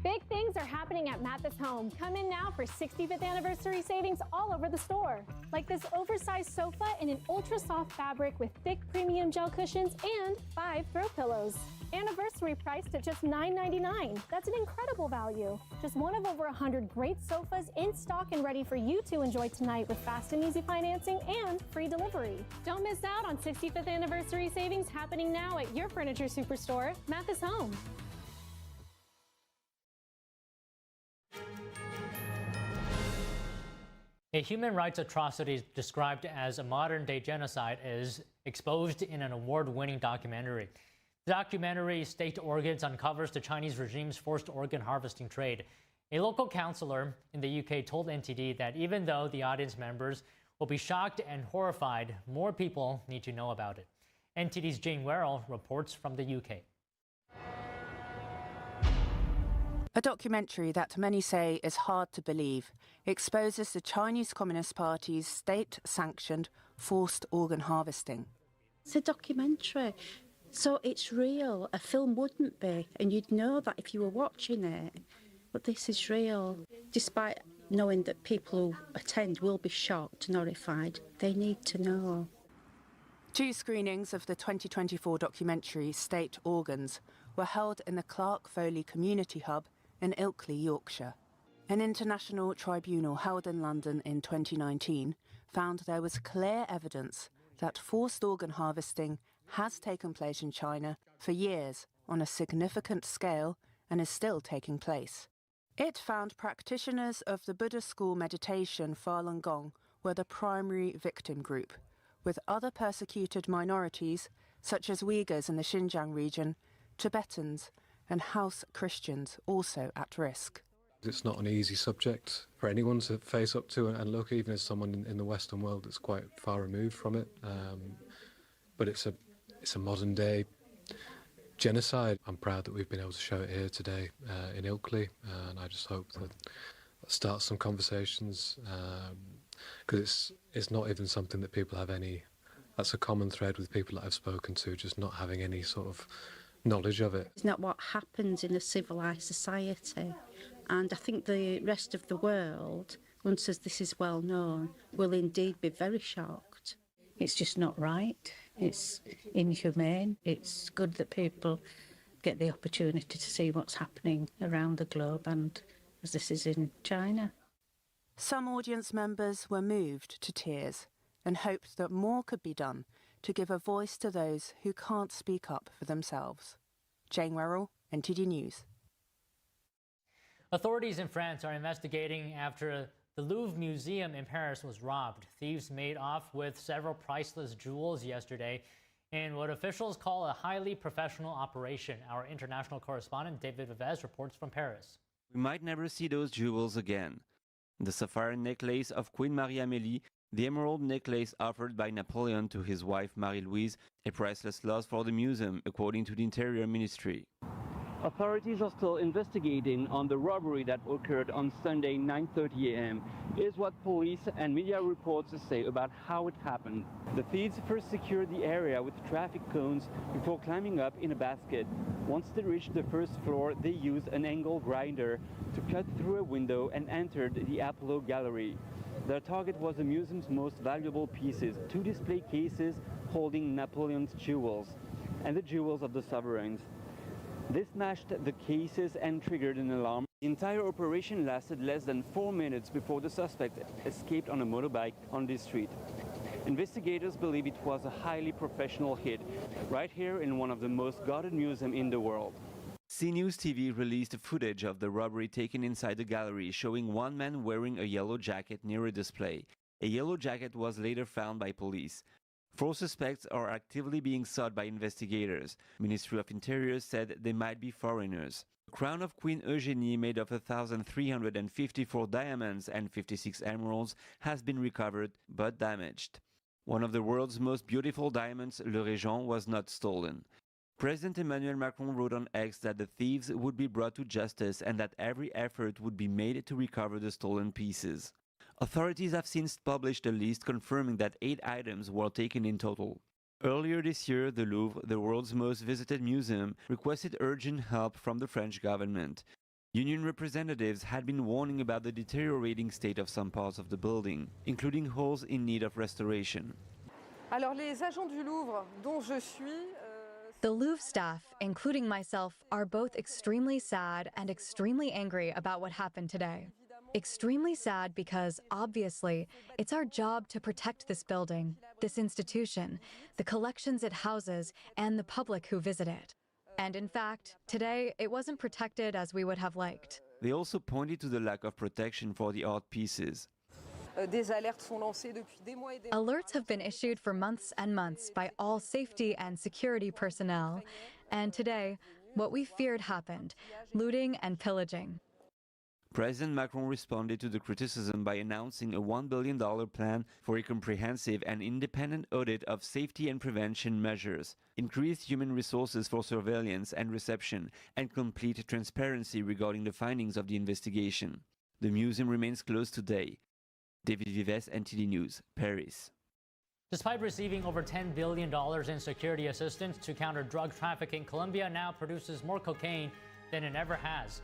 Big things are happening at Mathis Home. Come in now for 65th anniversary savings all over the store. Like this oversized sofa in an ultra soft fabric with thick premium gel cushions and 5 throw pillows. Anniversary priced at just $9.99. That's an incredible value. Just one of over 100 great sofas in stock and ready for you to enjoy tonight with fast and easy financing and free delivery. Don't miss out on 65th anniversary savings happening now at your furniture superstore, Mathis Home. A human rights atrocity described as a modern-day genocide is exposed in an award-winning documentary. The documentary, State Organs, uncovers the Chinese regime's forced organ harvesting trade. A local councillor in the UK told NTD that even though the audience members will be shocked and horrified, more people need to know about it. NTD's Jane Werrell reports from the UK. A documentary that many say is hard to believe exposes the Chinese Communist Party's state-sanctioned forced organ harvesting. It's a documentary, so it's real. A film wouldn't be, and you'd know that if you were watching it. But this is real. Despite knowing that people who attend will be shocked and horrified, they need to know. 2 screenings of the 2024 documentary State Organs were held in the Clark Foley Community Hub in Ilkley, Yorkshire. An international tribunal held in London in 2019 found there was clear evidence that forced organ harvesting has taken place in China for years on a significant scale and is still taking place. It found practitioners of the Buddhist school meditation Falun Gong were the primary victim group, with other persecuted minorities such as Uyghurs in the Xinjiang region, Tibetans, and house Christians also at risk. It's not an easy subject for anyone to face up to and look, even as someone in the Western world that's quite far removed from it. But it's a modern day genocide. I'm proud that we've been able to show it here today in Ilkley, and I just hope that starts some conversations, because it's not even something that people have any. That's a common thread with people that I've spoken to, just not having any sort of knowledge of it. It's not what happens in a civilised society, and I think the rest of the world, once this is well known, will indeed be very shocked. It's just not right. It's inhumane. It's good that people get the opportunity to see what's happening around the globe, and as this is in China. Some audience members were moved to tears and hoped that more could be done to give a voice to those who can't speak up for themselves. Jane Werrell, NTD News. Authorities in France are investigating after the Louvre Museum in Paris was robbed. Thieves made off with several priceless jewels yesterday in what officials call a highly professional operation. Our international correspondent David Vivez reports from Paris. We might never see those jewels again. The sapphire necklace of Queen Marie-Amélie, the emerald necklace offered by Napoleon to his wife Marie-Louise, a priceless loss for the museum, according to the Interior Ministry. Authorities are still investigating on the robbery that occurred on Sunday 9:30 a.m. Here's what police and media reports say about how it happened. The thieves first secured the area with traffic cones before climbing up in a basket. Once they reached the first floor, they used an angle grinder to cut through a window and entered the Apollo Gallery. Their target was the museum's most valuable pieces, 2 display cases holding Napoleon's jewels and the jewels of the sovereigns. They smashed the cases and triggered an alarm. The entire operation lasted less than 4 minutes before the suspect escaped on a motorbike on this street. Investigators believe it was a highly professional hit, right here in one of the most guarded museums in the world. CNews TV released footage of the robbery taken inside the gallery, showing one man wearing a yellow jacket near a display. A yellow jacket was later found by police. 4 suspects are actively being sought by investigators. Ministry of Interior said they might be foreigners. The crown of Queen Eugenie, made of 1,354 diamonds and 56 emeralds, has been recovered but damaged. One of the world's most beautiful diamonds, Le Régent, was not stolen. President Emmanuel Macron wrote on X that the thieves would be brought to justice and that every effort would be made to recover the stolen pieces. Authorities have since published a list confirming that 8 items were taken in total. Earlier this year, the Louvre, the world's most visited museum, requested urgent help from the French government. Union representatives had been warning about the deteriorating state of some parts of the building, including holes in need of restoration. Alors, les agents du Louvre, dont je suis, The Louvre staff, including myself, are both extremely sad and extremely angry about what happened today. Extremely sad because, obviously, it's our job to protect this building, this institution, the collections it houses, and the public who visit it. And in fact, today, it wasn't protected as we would have liked. They also pointed to the lack of protection for the art pieces. Alerts have been issued for months and months by all safety and security personnel, and today, what we feared happened: looting and pillaging. President Macron responded to the criticism by announcing a $1 billion plan for a comprehensive and independent audit of safety and prevention measures, increased human resources for surveillance and reception, and complete transparency regarding the findings of the investigation. The museum remains closed today. David Vives, NTD News, Paris. Despite receiving over $10 billion in security assistance to counter drug trafficking, Colombia now produces more cocaine than it ever has.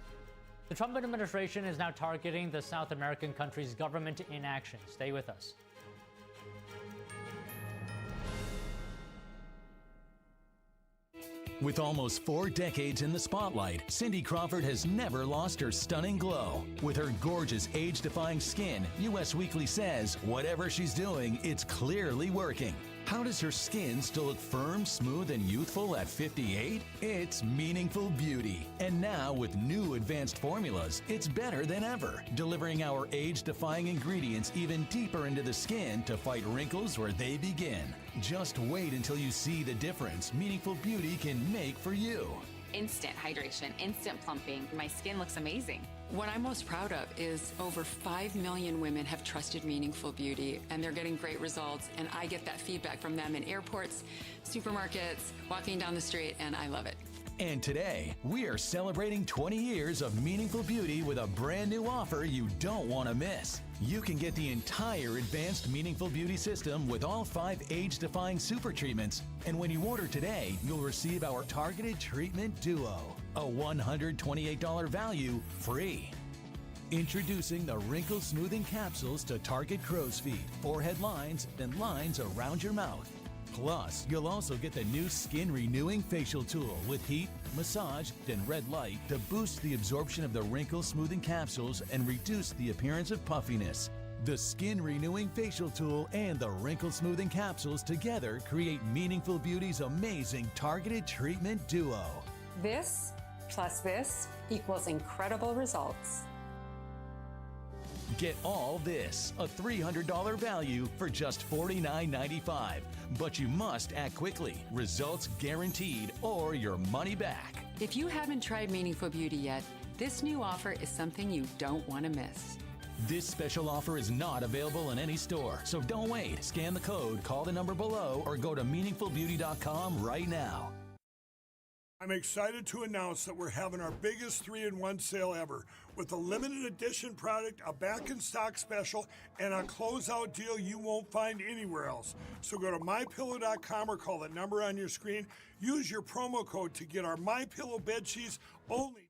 The Trump administration is now targeting the South American country's government inaction. Stay with us. With almost 4 decades in the spotlight, Cindy Crawford has never lost her stunning glow. With her gorgeous, age-defying skin, US Weekly says whatever she's doing, it's clearly working. How does her skin still look firm, smooth, and youthful at 58? It's meaningful beauty. And now, with new advanced formulas, it's better than ever, delivering our age-defying ingredients even deeper into the skin to fight wrinkles where they begin. Just wait until you see the difference meaningful beauty can make for you. Instant hydration, instant plumping. My skin looks amazing. What I'm most proud of is over 5 million women have trusted Meaningful Beauty, and they're getting great results, and I get that feedback from them in airports, supermarkets, walking down the street, and I love it. And today, we are celebrating 20 years of Meaningful Beauty with a brand new offer you don't want to miss. You can get the entire advanced Meaningful Beauty system with all 5 age-defying super treatments. And when you order today, you'll receive our Targeted Treatment Duo, a $128 value free. Introducing the Wrinkle Smoothing Capsules to target crow's feet, forehead lines, and lines around your mouth. Plus, you'll also get the new Skin Renewing Facial Tool with heat, massage, and red light to boost the absorption of the wrinkle smoothing capsules and reduce the appearance of puffiness. The Skin Renewing Facial Tool and the Wrinkle Smoothing Capsules together create Meaningful Beauty's amazing targeted treatment duo. This plus this equals incredible results. Get all this, a $300 value, for just $49.95. But you must act quickly. Results guaranteed or your money back. If you haven't tried Meaningful Beauty yet, this new offer is something you don't want to miss. This special offer is not available in any store, so don't wait. Scan the code, call the number below, or go to meaningfulbeauty.com right now. I'm excited to announce that we're having our biggest 3-in-1 sale ever with a limited edition product, a back-in-stock special, and a closeout deal you won't find anywhere else. So go to MyPillow.com or call the number on your screen. Use your promo code to get our MyPillow bed sheets only.